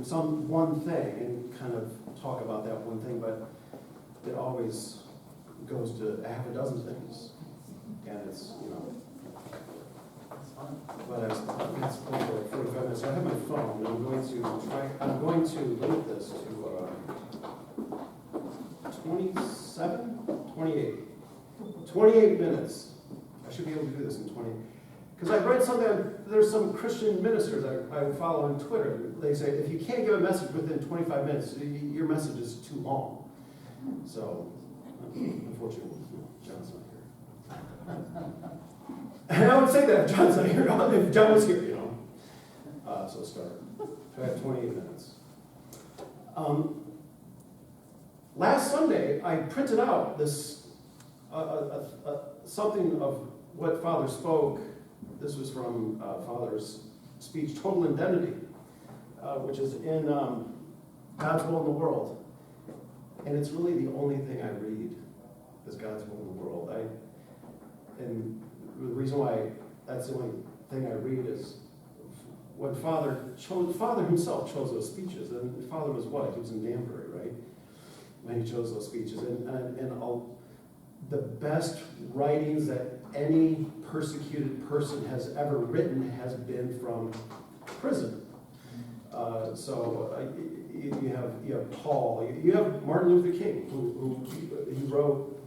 some one thing and kind of talk about that one thing, but it always goes to a half a dozen things. And it's, but it's over 45 minutes. So I have my phone, and I'm going to limit this to 28 minutes. I should be able to do this in 20. Because I read something, there's some Christian ministers I follow on Twitter. They say, if you can't give a message within 25 minutes, your message is too long. So, unfortunately, John's not here. And I would say that if John's not here, if John was here, so start. I have 28 minutes. Last Sunday, I printed out this something of what Father spoke. This was from Father's speech, Total Identity, which is in God's Will in the World. And it's really the only thing I read is God's Will in the World. And the reason why that's the only thing I read is when Father himself chose those speeches. And Father was what? He was in Danbury, right? When he chose those speeches. And all the best writings that any persecuted person has ever written has been from prison. You have Paul, you have Martin Luther King, who he wrote.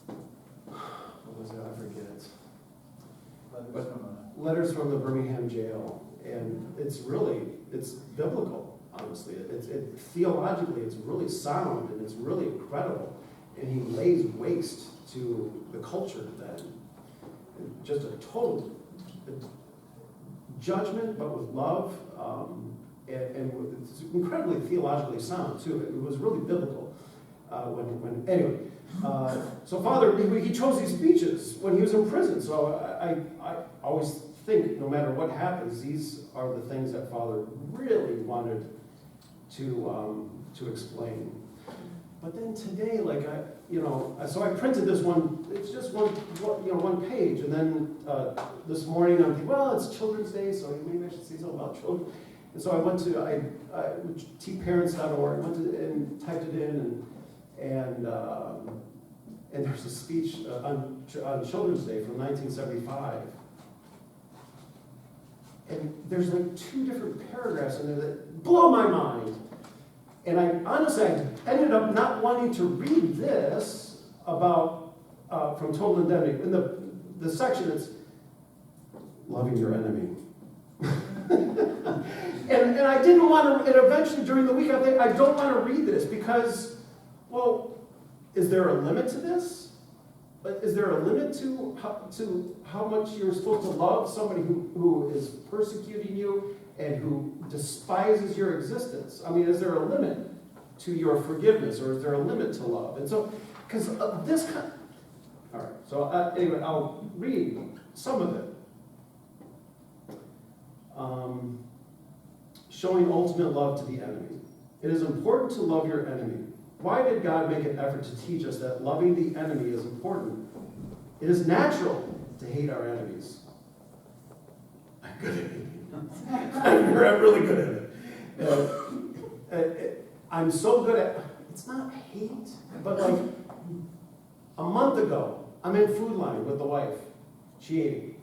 What was it? I forget it. Letters from the Birmingham jail, and it's biblical. Honestly, theologically, it's really sound and it's really incredible. And he lays waste to the culture then. Just a total judgment, but with love, and it's incredibly theologically sound too. It was really biblical. Anyway, so Father, he chose these speeches when he was in prison. So I always think, no matter what happens, these are the things that Father really wanted to explain. But then today, so I printed this one. It's just one page, and then this morning I'm thinking, well, it's Children's Day, so maybe I should say something about children. And so I went to tparents.org, went to and typed it in, and there's a speech on Children's Day from 1975, and there's two different paragraphs in there that blow my mind. And I ended up not wanting to read this about from Total Identity. In the section, it's loving your enemy. and I didn't want to, and eventually during the week, I think, I don't want to read this because, well, is there a limit to this? Is there a limit to how much you're supposed to love somebody who is persecuting you and who despises your existence? I mean, is there a limit to your forgiveness, or is there a limit to love? And so, because this kind. All right. So anyway, I'll read some of it. Showing ultimate love to the enemy. It is important to love your enemy. Why did God make an effort to teach us that loving the enemy is important? It is natural to hate our enemies. I'm good at it. I'm really good at it. I'm so good at, it's not hate, but a month ago, I'm in Food Line with the wife. She ate.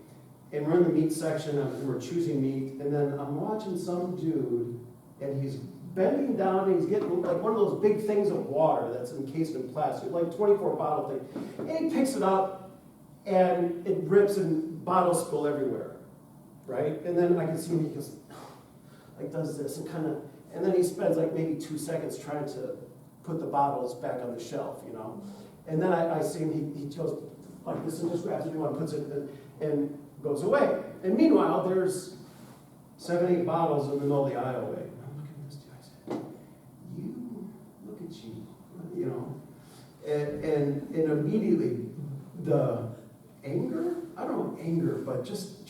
And we're in the meat section, and we're choosing meat, and then I'm watching some dude, and he's bending down, and he's getting one of those big things of water that's encased in plastic, 24 bottle thing. And he picks it up, and it rips, and bottles spill everywhere, right? And then I can see him, he goes, does this, and then he spends maybe 2 seconds trying to put the bottles back on the shelf, And then I see him, he goes like this, and just grabs a new one, puts it and goes away. And meanwhile, there's 7, 8 bottles in the middle of the aisle. I'm looking at this dude, I said, look at you, And immediately, the anger, I don't know anger, but just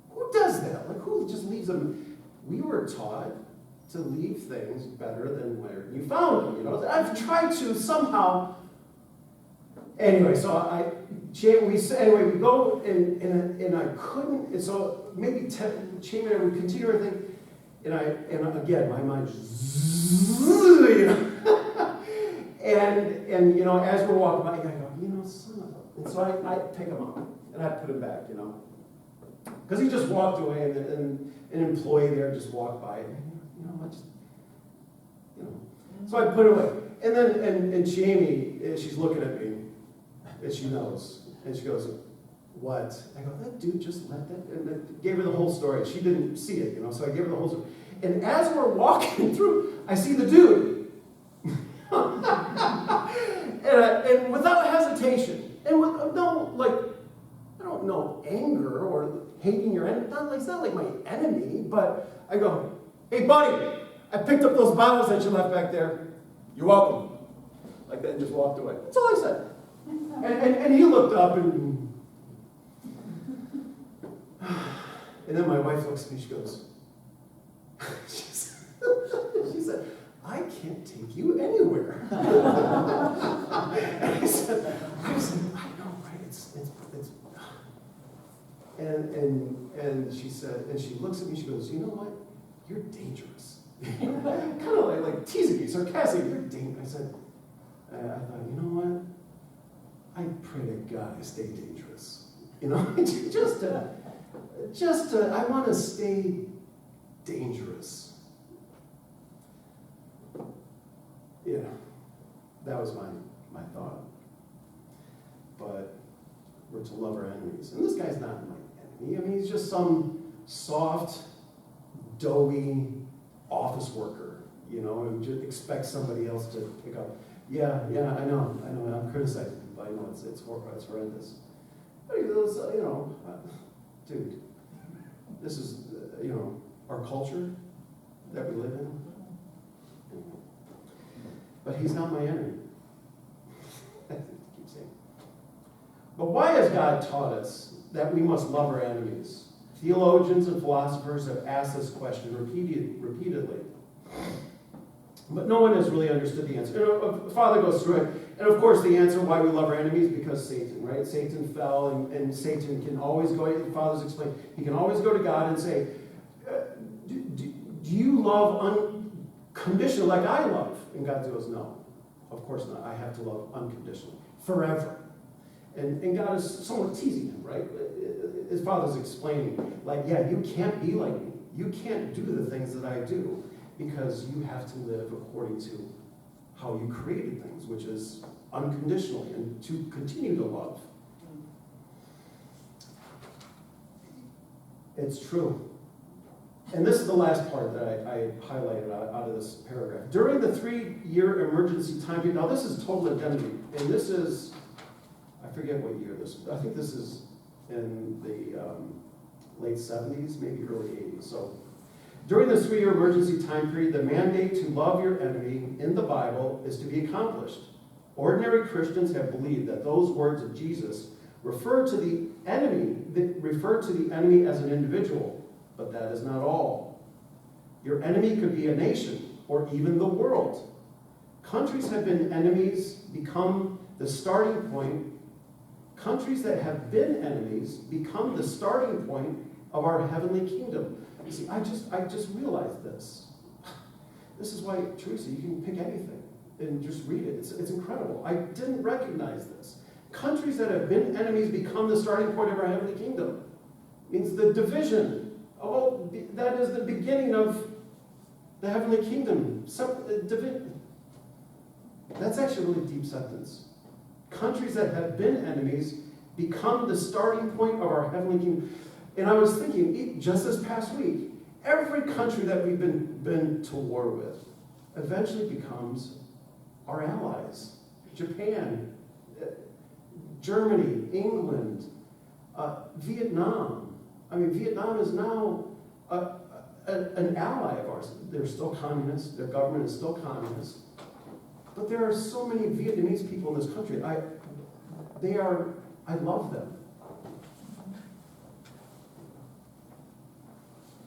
who does that? Who just leaves them? We were taught to leave things better than where you found them, I've tried to somehow. Anyway, so we go and I couldn't, and so maybe we continue everything, And again, my mind just, you know. and you know, as we're walking by, I go, you know, son of a... And so I pick him up, and I put him back, you know. Because he just walked away, and an employee there just walked by, and, you know, I just, you know. So I put it away. And then, and Jamie, she's looking at me, and she knows. And she goes, what? I go, that dude just let that, and I gave her the whole story. She didn't see it, you know, so I gave her the whole story. And as we're walking through, I see the dude. and without hesitation, and with no, like, I don't know, anger or hating your enemy. It's not like my enemy, but I go, hey, buddy, I picked up those bottles that you left back there. You're welcome. Like that, and just walked away. That's all I said. And he looked up and then my wife looks at me, she goes, she said, I can't take you anywhere. And I said, I know, right? It's and she said, and she looks at me, she goes, you know what? You're dangerous. Kind of like teasing me, sarcastic, you're dangerous. I said, I thought, you know what? I pray to God I stay dangerous. You know, I want to stay dangerous. Yeah, that was my thought. But we're to love our enemies. And this guy's not my enemy. I mean, he's just some soft, doughy office worker, you know, who just expects somebody else to pick up. Yeah, I know, I'm criticizing people. I know it's horrendous. But he goes, you know, dude, this is, you know, our culture that we live in. But he's not my enemy. I keep saying. But why has God taught us that we must love our enemies? Theologians and philosophers have asked this question repeatedly. But no one has really understood the answer. And Father goes through it. And of course, the answer why we love our enemies is because Satan, right? Satan fell, and Satan can always go, Father's explained, he can always go to God and say, do you love unconditionally like I love? And God goes, no, of course not. I have to love unconditionally, forever. And God is somewhat teasing him, right? His Father's explaining, like, yeah, you can't be like me. You can't do the things that I do because you have to live according to how you created things, which is unconditionally and to continue to love. It's true. And this is the last part that I highlighted out of this paragraph. During the 3-year emergency time period, now this is total identity, and this is, I forget what year this is. I think this is in the late 70s, maybe early 80s. So during this 3-year emergency time period, the mandate to love your enemy in the Bible is to be accomplished. Ordinary Christians have believed that those words of Jesus refer to the enemy as an individual. But that is not all. Your enemy could be a nation or even the world. Countries have been enemies become the starting point. Countries that have been enemies become the starting point of our heavenly kingdom. You see, I just realized this. This is why, Teresa, you can pick anything and just read it. It's incredible. I didn't recognize this. Countries that have been enemies become the starting point of our heavenly kingdom. It means the division. Oh, that is the beginning of the heavenly kingdom. That's actually a really deep sentence. Countries that have been enemies become the starting point of our heavenly kingdom. And I was thinking, just this past week, every country that we've been to war with eventually becomes our allies. Japan, Germany, England, Vietnam. I mean, Vietnam is now an ally of ours. They're still communist. Their government is still communist. But there are so many Vietnamese people in this country. I love them.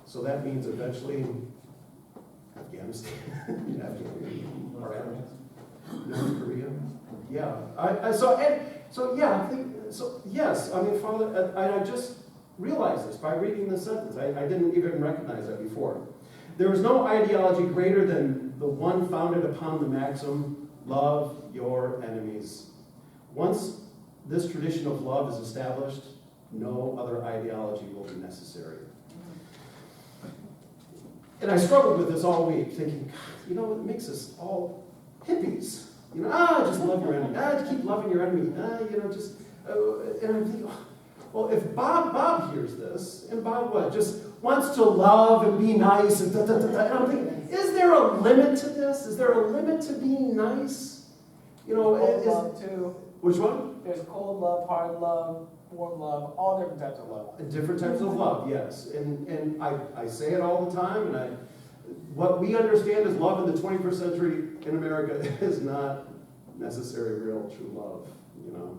So that means eventually Afghanistan, North Korea. Yeah. Yes. I mean, Father, I just realized this by reading this sentence. I didn't even recognize that before. There is no ideology greater than the one founded upon the maxim, love your enemies. Once this tradition of love is established, no other ideology will be necessary. And I struggled with this all week, thinking, God, you know, it makes us all hippies. You know, just love your enemy. Keep loving your enemy. You know, just, and I'm thinking, well, if Bob hears this, and Bob what? Just wants to love and be nice, and and I'm thinking, is there a limit to this? Is there a limit to being nice? You know, cold love too. Which one? There's cold love, hard love, warm love, all different types of love. Different types of love, yes. And I say it all the time, and what we understand as love in the 21st century in America is not necessarily real true love, you know.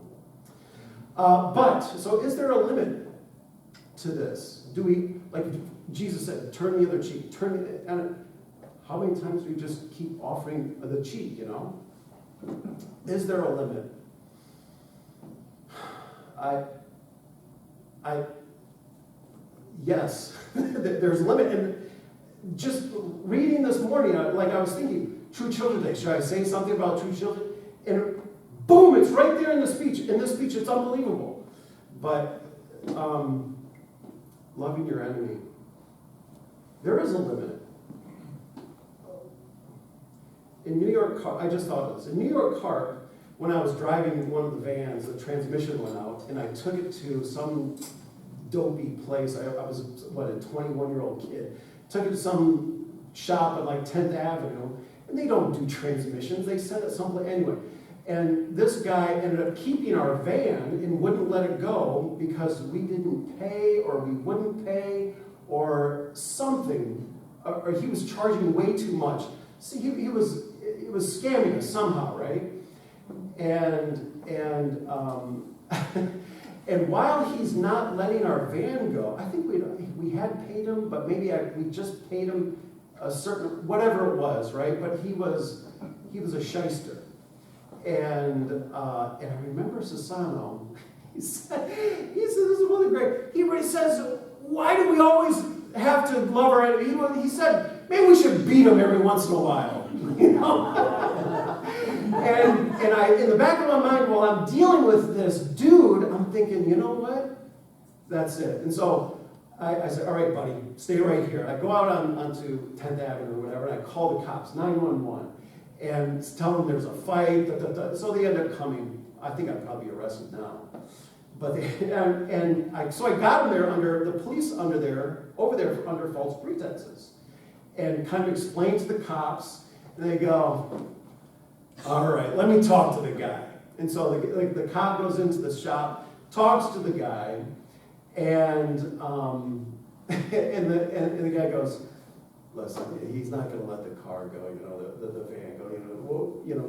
But, so is there a limit to this? Do we, like Jesus said, turn the other cheek, and how many times do we just keep offering the cheek, you know? Is there a limit? Yes, there's a limit. And just reading this morning, I was thinking, True Children's Day, should I say something about true children? And boom, it's right there in the speech. In this speech, it's unbelievable. But loving your enemy, there is a limit. In New York, I just thought of this. In New York Park, when I was driving one of the vans, the transmission went out, and I took it to some dopey place. I was, a 21-year-old kid. Took it to some shop at like 10th Avenue, and they don't do transmissions. They send it someplace anyway. And this guy ended up keeping our van and wouldn't let it go because we didn't pay, or we wouldn't pay, or something, or he was charging way too much. See, he was scamming us somehow, right? And and while he's not letting our van go, I think we had paid him, but maybe we just paid him a certain, whatever it was, right? But he was a shyster. And I remember Sassano, he said, this is really great. He says, why do we always have to love our enemy? He said, maybe we should beat him every once in a while, you know? and I, in the back of my mind, while I'm dealing with this dude, I'm thinking, you know what? That's it. And so I said, all right, buddy, stay right here. I go out onto 10th Avenue or whatever, and I call the cops, 911. And tell them there's a fight. So they end up coming. I think I'm probably arrested now. But so I got them there under the police over there under false pretenses, and kind of explained to the cops. And they go, "All right, let me talk to the guy." And so the cop goes into the shop, talks to the guy, and the guy goes, "Listen, he's not going to let the car go, you know, the van go,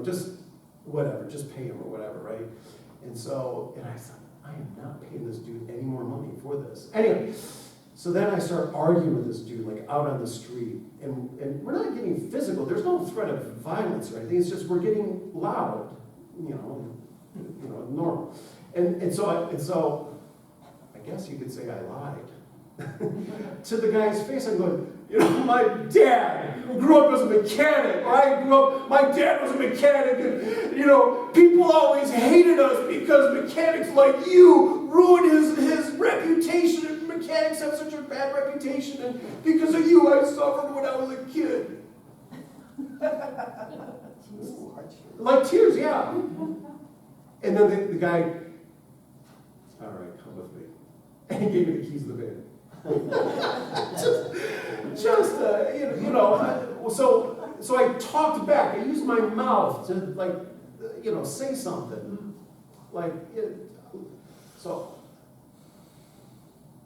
just whatever, just pay him or whatever, right?" And I said, I am not paying this dude any more money for this. Anyway, so then I start arguing with this dude, like out on the street, and we're not getting physical. There's no threat of violence or anything. It's just we're getting loud, you know, normal. And so I guess you could say I lied to the guy's face. I'm going, you know, my dad grew up as a mechanic. My dad was a mechanic, and, you know, people always hated us because mechanics like you ruined his reputation, and mechanics have such a bad reputation, and because of you, I suffered when I was a kid. Like tears, yeah. And then the guy, all right, come with me. And he gave me the keys of the van. So I talked back. I used my mouth to say something.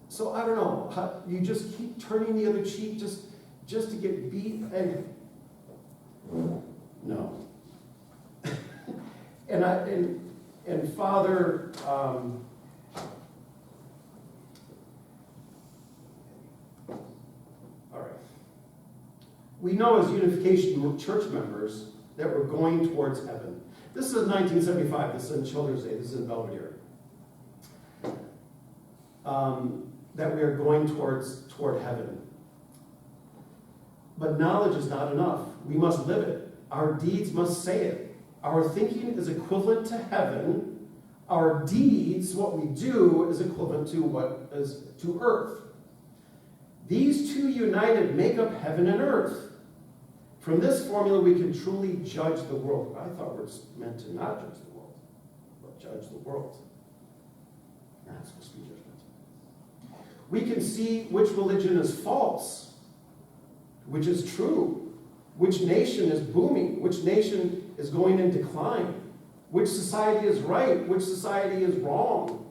So I don't know. You just keep turning the other cheek just to get beat, and no. and Father. We know as Unification Church members that we're going towards heaven. This is 1975. This is in Children's Day. This is in Belvedere. That we are going toward heaven. But knowledge is not enough. We must live it. Our deeds must say it. Our thinking is equivalent to heaven. Our deeds, what we do, is equivalent to what is to earth. These two united make up heaven and earth. From this formula, we can truly judge the world. I thought we're meant to not judge the world, but judge the world. Not supposed to be judgmental. We can see which religion is false, which is true, which nation is booming, which nation is going in decline, which society is right, which society is wrong.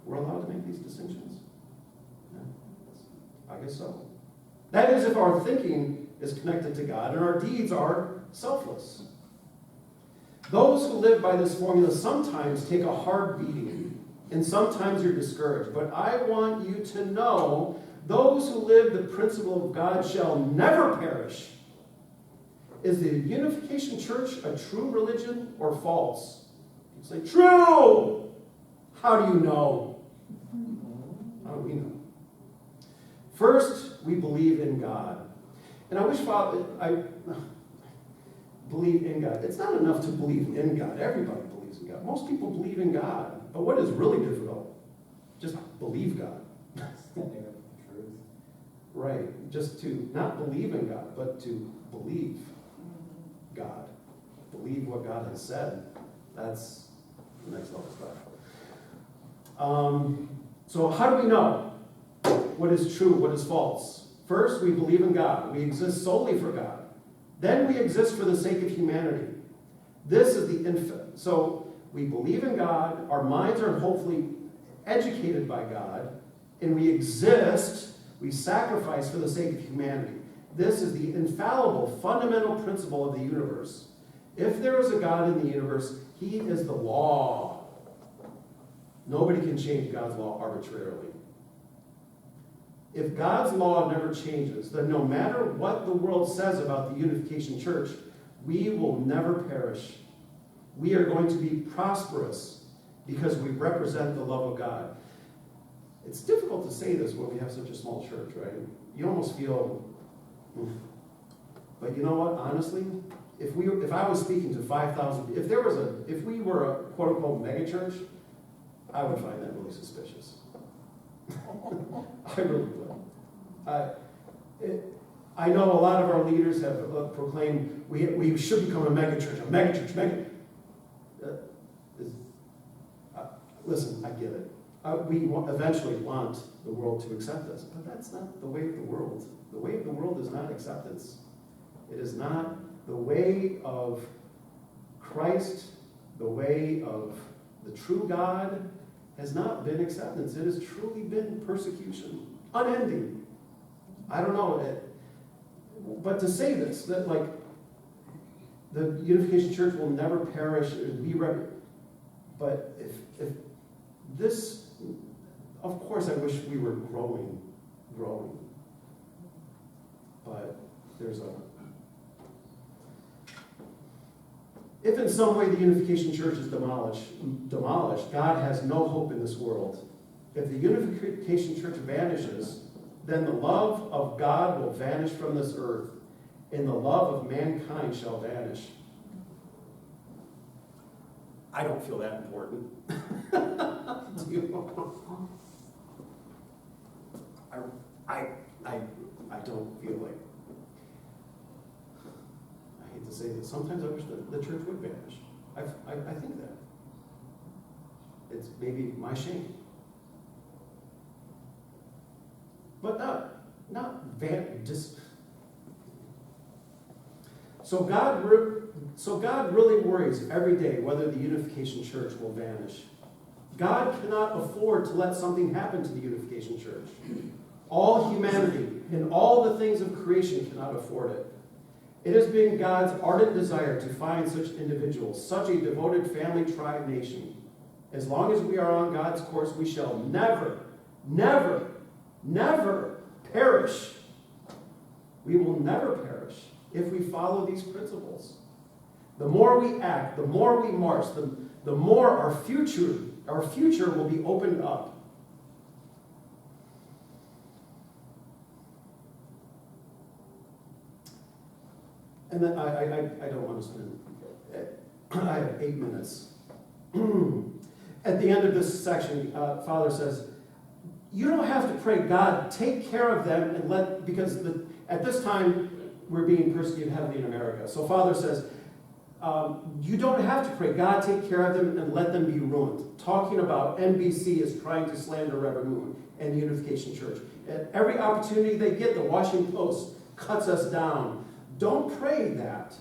We're allowed to make these distinctions? Yeah, I guess so. That is, if our thinking is connected to God and our deeds are selfless. Those who live by this formula sometimes take a hard beating, and sometimes you're discouraged. But I want you to know, those who live the principle of God shall never perish. Is the Unification Church a true religion or false? You say, true! How do you know? How do we know? First, we believe in God. And I wish, Father, I believe in God. It's not enough to believe in God. Everybody believes in God. Most people believe in God. But what is really difficult? Just believe God. Standing up for the truth. Right. Just to not believe in God, but to believe God. Believe what God has said. That's the next level stuff. So how do we know what is true, what is false? First, we believe in God. We exist solely for God. Then we exist for the sake of humanity. This is so we believe in God, our minds are hopefully educated by God, and we exist, we sacrifice for the sake of humanity. This is the infallible, fundamental principle of the universe. If there is a God in the universe, he is the law. Nobody can change God's law arbitrarily. If God's law never changes, then no matter what the world says about the Unification Church, we will never perish. We are going to be prosperous because we represent the love of God. It's difficult to say this when we have such a small church, right? You almost feel, but you know what? Honestly, if I was speaking to 5,000, if we were a quote unquote mega church, I would find that really suspicious. I really would. I know a lot of our leaders have proclaimed we should become a megachurch. Listen, I get it. We eventually want the world to accept us, but that's not the way of the world. The way of the world is not acceptance. It is not the way of Christ. The way of the true God has not been acceptance. It has truly been persecution, unending. I don't know it, but to say this, that like the Unification Church will never perish and be but if this, of course, I wish we were growing, but if in some way the Unification Church is demolished, God has no hope in this world. If the Unification Church vanishes, then the love of God will vanish from this earth, and the love of mankind shall vanish. I don't feel that important. Do you? I don't feel like, I hate to say this, sometimes I wish the church would vanish. I think that. It's maybe my shame. But so God really worries every day whether the Unification Church will vanish. God cannot afford to let something happen to the Unification Church. All humanity and all the things of creation cannot afford it. It has been God's ardent desire to find such individuals, such a devoted family, tribe, nation. As long as we are on God's course, we shall never perish. We will never perish if we follow these principles. The more we act, the more we march, the more our future will be opened up. And then I don't want to spend, I have 8 minutes. At the end of this section, Father says, you don't have to pray, God, take care of them and because at this time, we're being persecuted heavily in America. So Father says, you don't have to pray, God, take care of them and let them be ruined. Talking about NBC is trying to slander Reverend Moon and the Unification Church. At every opportunity they get, the Washington Post cuts us down. Don't pray that.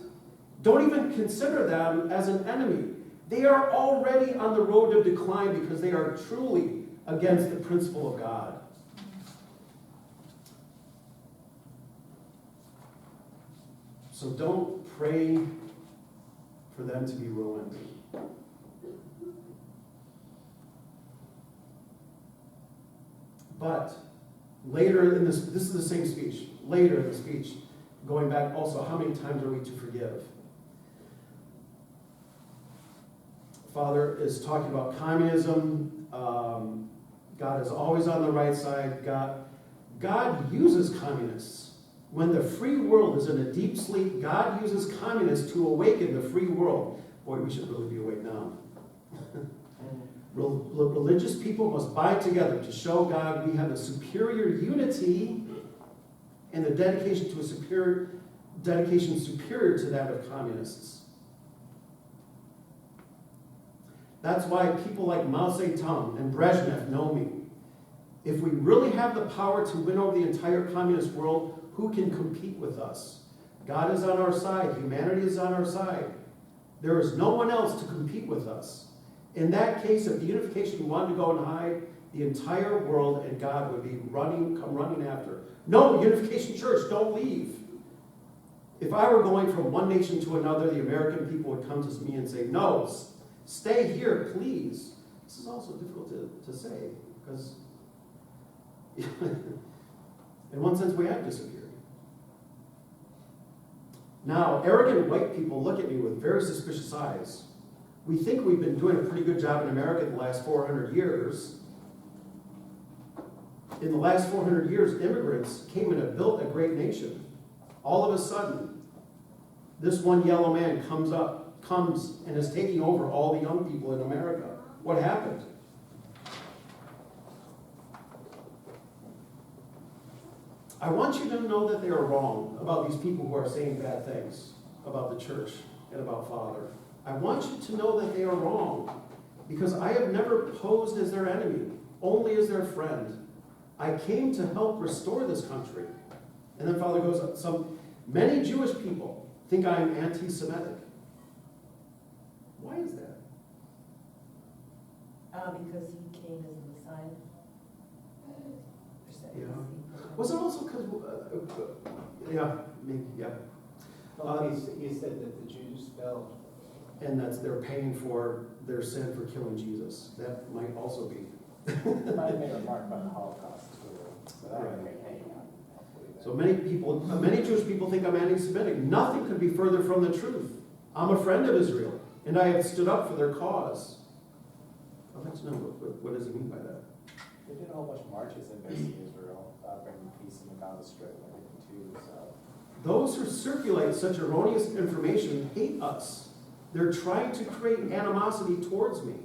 Don't even consider them as an enemy. They are already on the road of decline because they are truly against the principle of God. So don't pray for them to be ruined. But later in this is the same speech. Later in the speech, going back also, how many times are we to forgive? Father is talking about communism. God is always on the right side. God uses communists. When the free world is in a deep sleep, God uses communists to awaken the free world. Boy, we should really be awake now. Religious people must bind together to show God we have a superior unity and the dedication to a superior to that of communists. That's why people like Mao Zedong and Brezhnev know me. If we really have the power to win over the entire communist world, who can compete with us? God is on our side. Humanity is on our side. There is no one else to compete with us. In that case, if the unification wanted to go and hide, the entire world and God would be come running after. No, Unification Church, don't leave. If I were going from one nation to another, the American people would come to me and say, no, stay here, please. This is also difficult to say, because in one sense we have disappeared. Now, arrogant white people look at me with very suspicious eyes. We think we've been doing a pretty good job in America in the last 400 years. In the last 400 years, immigrants came and have built a great nation. All of a sudden, this one yellow man comes and is taking over all the young people in America. What happened? I want you to know that they are wrong about these people who are saying bad things about the church and about Father. I want you to know that they are wrong, because I have never posed as their enemy, only as their friend. I came to help restore this country. And then Father goes, many Jewish people think I am anti-Semitic. Why is that? Because he came as a Messiah. Yeah. Was it also because, yeah, maybe, yeah. You said that the Jews fell. And they're paying for their sin for killing Jesus. That might also be. It might have made a remark about the Holocaust too. So that would make So many Jewish people think I'm anti-Semitic. Nothing could be further from the truth. I'm a friend of Israel, and I have stood up for their cause. I'd like to know, what does he mean by that? They did a whole bunch of marches in basic Israel, bringing peace in the Gaza Strip and everything too. So Those who circulate such erroneous information hate us. They're trying to create animosity towards me.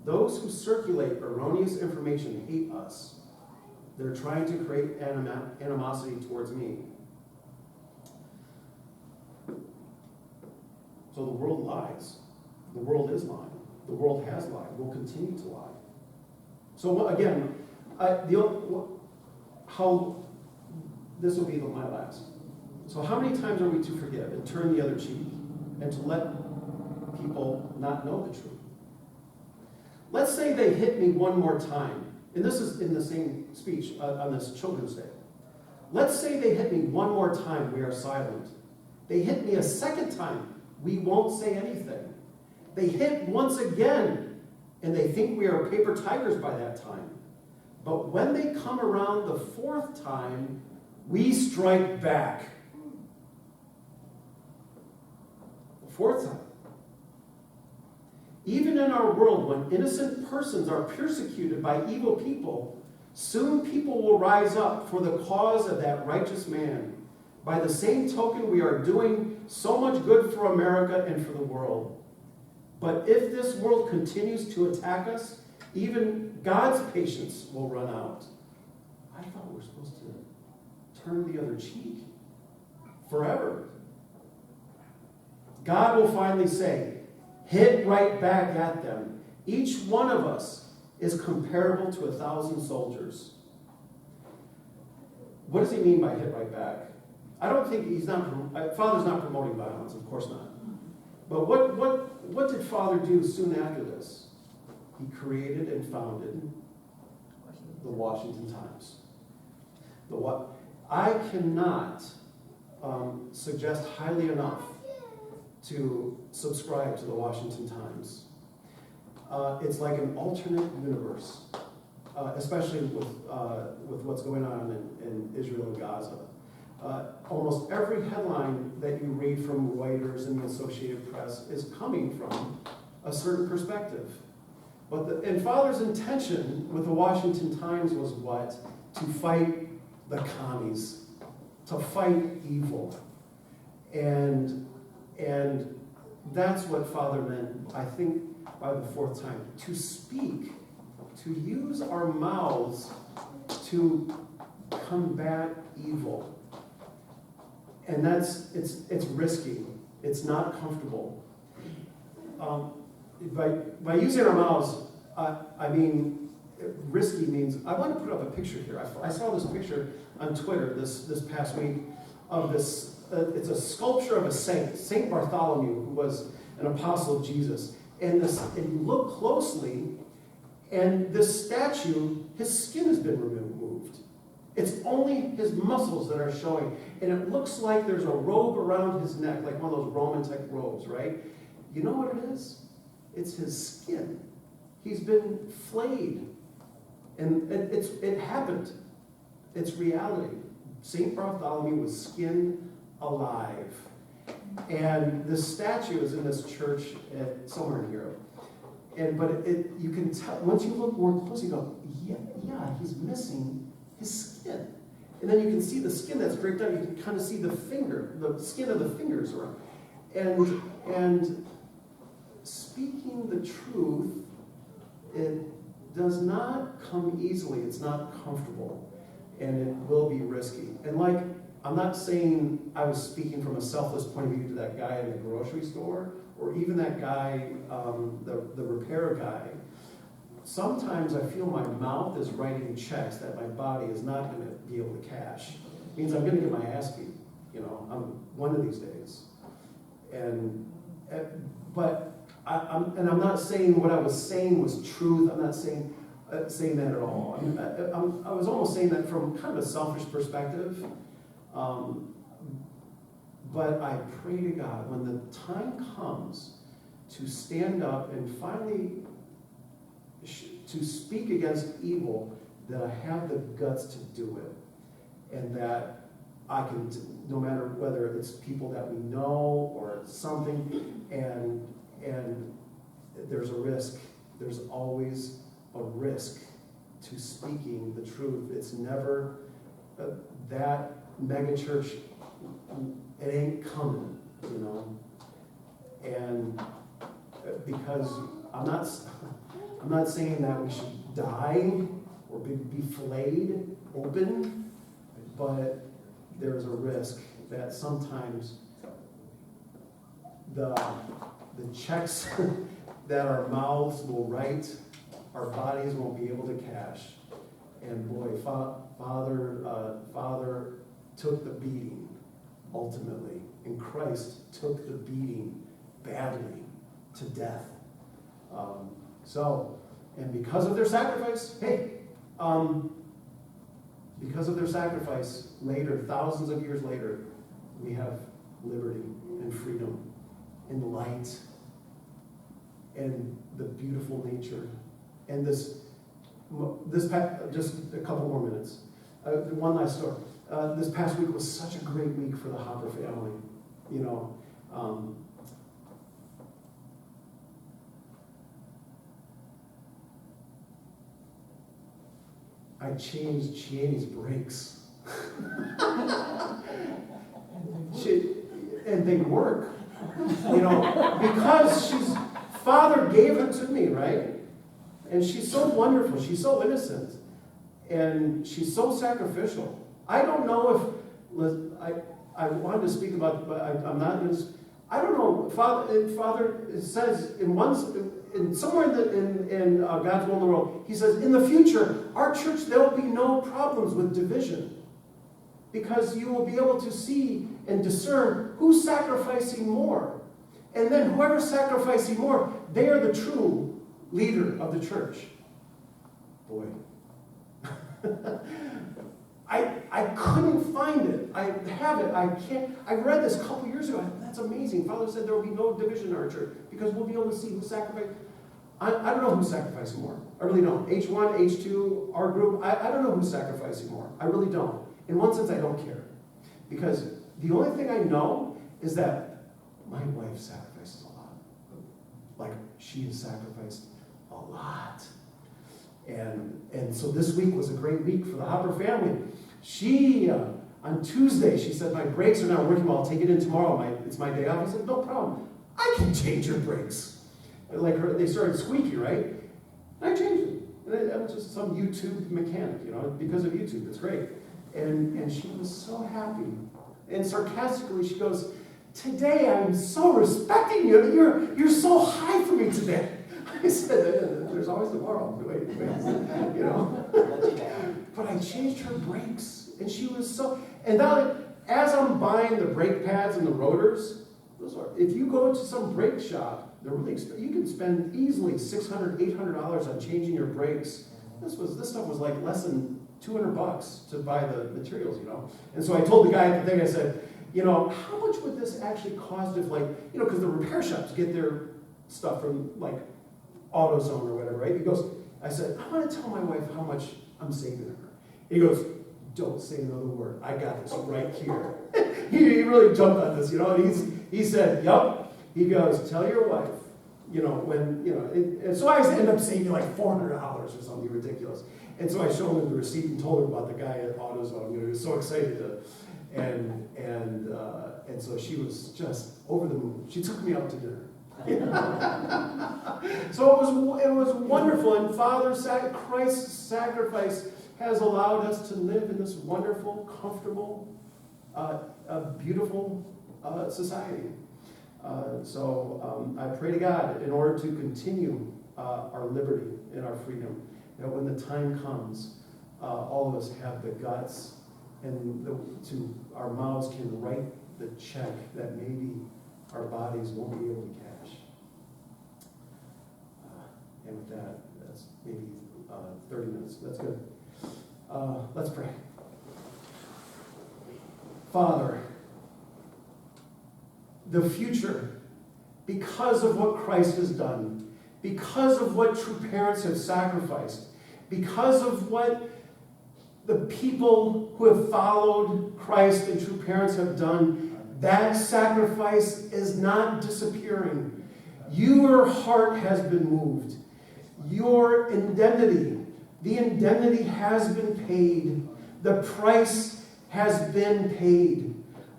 Those who circulate erroneous information hate us. They're trying to create animosity towards me. So the world lies. The world is lying. The world has lied. Will continue to lie. So again, this will be my last. So how many times are we to forgive and turn the other cheek and to let people not know the truth? Let's say they hit me one more time. And this is in the same speech on this Children's Day. Let's say they hit me one more time, we are silent. They hit me a second time, we won't say anything. They hit once again, and they think we are paper tigers by that time. But when they come around the fourth time, we strike back. The fourth time. Even in our world, when innocent persons are persecuted by evil people, soon people will rise up for the cause of that righteous man. By the same token, we are doing so much good for America and for the world. But if this world continues to attack us, even God's patience will run out. I thought we were supposed to turn the other cheek forever. God will finally say, hit right back at them. Each one of us is comparable to 1,000 soldiers. What does he mean by hit right back? I don't think Father's not promoting violence, of course not. But what did Father do soon after this? He created and founded the Washington Times. I cannot suggest highly enough to subscribe to the Washington Times. It's like an alternate universe, especially with what's going on in Israel and Gaza. Almost every headline that you read from Reuters and the Associated Press is coming from a certain perspective. And Father's intention with the Washington Times was what? To fight the commies, to fight evil. And that's what Father meant, I think, by the fourth time. To speak, to use our mouths to combat evil. And it's risky. It's not comfortable. By using our mouths, I mean, risky means, I want to put up a picture here. I saw this picture on Twitter this past week of this, it's a sculpture of a saint, Saint Bartholomew, who was an apostle of Jesus. And you look closely, and this statue, his skin has been removed. It's only his muscles that are showing. And it looks like there's a robe around his neck, like one of those Roman-type robes, right? You know what it is? It's his skin. He's been flayed. And it happened. It's reality. St. Bartholomew was skinned alive. And this statue is in this church somewhere in Europe. But you can tell, once you look more closely, you go, yeah, he's missing his skin. And then you can see the skin that's draped out. You can kind of see the skin of the fingers around. And speaking the truth, it does not come easily. It's not comfortable. And it will be risky. And I'm not saying I was speaking from a selfless point of view to that guy in the grocery store, or even that guy, the repair guy. Sometimes I feel my mouth is writing checks that my body is not going to be able to cash. It means I'm going to get my ass beat, one of these days. But I'm not saying what I was saying was truth. I'm not saying that at all. I was almost saying that from kind of a selfish perspective. But I pray to God when the time comes to stand up and finally to speak against evil, that I have the guts to do it. And that I can, no matter whether it's people that we know or something, and there's a risk. There's always a risk to speaking the truth. It's never that megachurch. It ain't coming, And because I'm not saying that we should die or be flayed open, but there's a risk that sometimes the checks that our mouths will write, our bodies won't be able to cash. And boy, Father took the beating ultimately, and Christ took the beating badly to death. And because of their sacrifice, because of their sacrifice, later, thousands of years later, we have liberty and freedom and light and the beautiful nature. And this just a couple more minutes. One last story. This past week was such a great week for the Hopper family. I changed Chiani's brakes. and they work, because Father gave her to me, right? And she's so wonderful, she's so innocent, and she's so sacrificial. I don't know if, I wanted to speak about, but I'm not going to, I don't know, Father it says somewhere in God's will in the world, he says, in the future, our church, there will be no problems with division. Because you will be able to see and discern who's sacrificing more. And then whoever's sacrificing more, they are the true leader of the church. Boy. I couldn't find it. I have it. I can't. I read this a couple years ago. That's amazing. Father said there will be no division in our church because we'll be able to see who sacrificed. I don't know who's sacrificing more. I really don't. H1, H2, our group, I don't know who's sacrificing more. I really don't. In one sense, I don't care. Because the only thing I know is that my wife sacrifices a lot. Like, she has sacrificed a lot. And so this week was a great week for the Hopper family. She, on Tuesday, she said, my brakes are not working well. I'll take it in tomorrow. It's my day off. I said, no problem. I can change your brakes. Like they started squeaky, right? And I changed them. And that was just some YouTube mechanic, because of YouTube. It's great. And she was so happy. And sarcastically, she goes, today I'm so respecting you. You're so high for me today. I said, there's always tomorrow. Wait. But I changed her brakes. And she was so... And now, as I'm buying the brake pads and the rotors, if you go to some brake shop, they're really expensive. You can spend easily $600, $800 on changing your brakes. This stuff was like less than $200 to buy the materials, And so I told the guy at the thing, I said, how much would this actually cost if, because the repair shops get their stuff from, AutoZone or whatever, right? He goes, I said, I want to tell my wife how much I'm saving her. He goes, don't say another word. I got this right here. he really jumped on this, and he said, yup. He goes, tell your wife, and so I ended up saving like $400 or something ridiculous. And so I showed him the receipt and told her about the guy at AutoZone. He was so excited and so she was just over the moon. She took me out to dinner. So it was wonderful, and Christ's sacrifice has allowed us to live in this wonderful, comfortable, beautiful society. So I pray to God in order to continue our liberty and our freedom, that when the time comes, all of us have the guts and our mouths can write the check that maybe our bodies won't be able to cash. And with that, that's maybe 30 minutes. That's good. Let's pray. Father, the future, because of what Christ has done, because of what true parents have sacrificed, because of what the people who have followed Christ and true parents have done, that sacrifice is not disappearing. Your heart has been moved. Your indemnity, the indemnity has been paid. The price has been paid.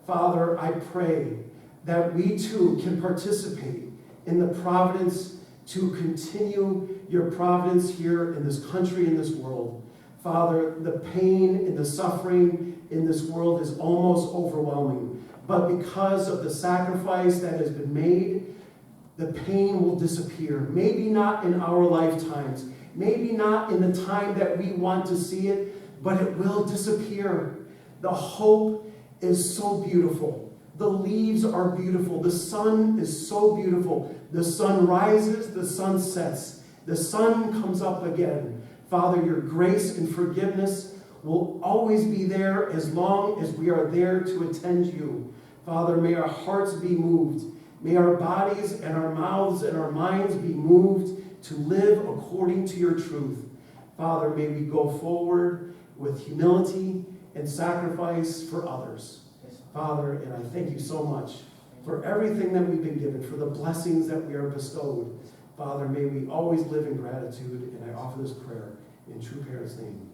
Father, I pray that we too can participate in the providence to continue your providence here in this country, in this world. Father, the pain and the suffering in this world is almost overwhelming. But because of the sacrifice that has been made, the pain will disappear. Maybe not in our lifetimes. Maybe not in the time that we want to see it, but it will disappear. The hope is so beautiful. The leaves are beautiful. The sun is so beautiful. The sun rises, the sun sets. The sun comes up again. Father, your grace and forgiveness will always be there as long as we are there to attend you. Father, may our hearts be moved. May our bodies and our mouths and our minds be moved to live according to your truth. Father, may we go forward with humility and sacrifice for others. Father, and I thank you so much for everything that we've been given, for the blessings that we are bestowed. Father, may we always live in gratitude, and I offer this prayer in true parents' name.